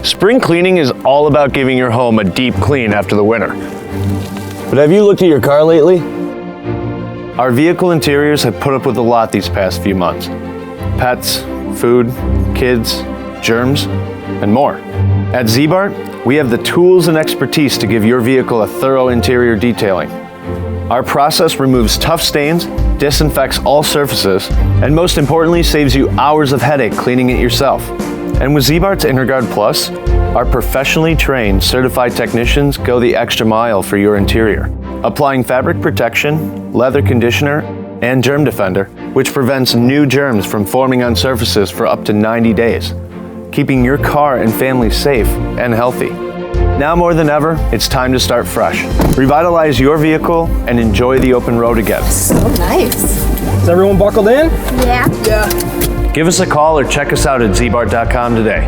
Spring cleaning is all about giving your home a deep clean after the winter. But have you looked at your car lately? Our vehicle interiors have put up with a lot these past few months. Pets, food, kids, germs, and more. At Ziebart, we have the tools and expertise to give your vehicle a thorough interior detailing. Our process removes tough stains, disinfects all surfaces, and most importantly, saves you hours of headache cleaning it yourself. And with Ziebart's InterGuard Plus, our professionally trained, certified technicians go the extra mile for your interior, applying fabric protection, leather conditioner, and Germ Defender, which prevents new germs from forming on surfaces for up to 90 days, keeping your car and family safe and healthy. Now more than ever, it's time to start fresh. Revitalize your vehicle and enjoy the open road again. So nice. Is everyone buckled in? Yeah. Yeah. Give us a call or check us out at ziebart.com today.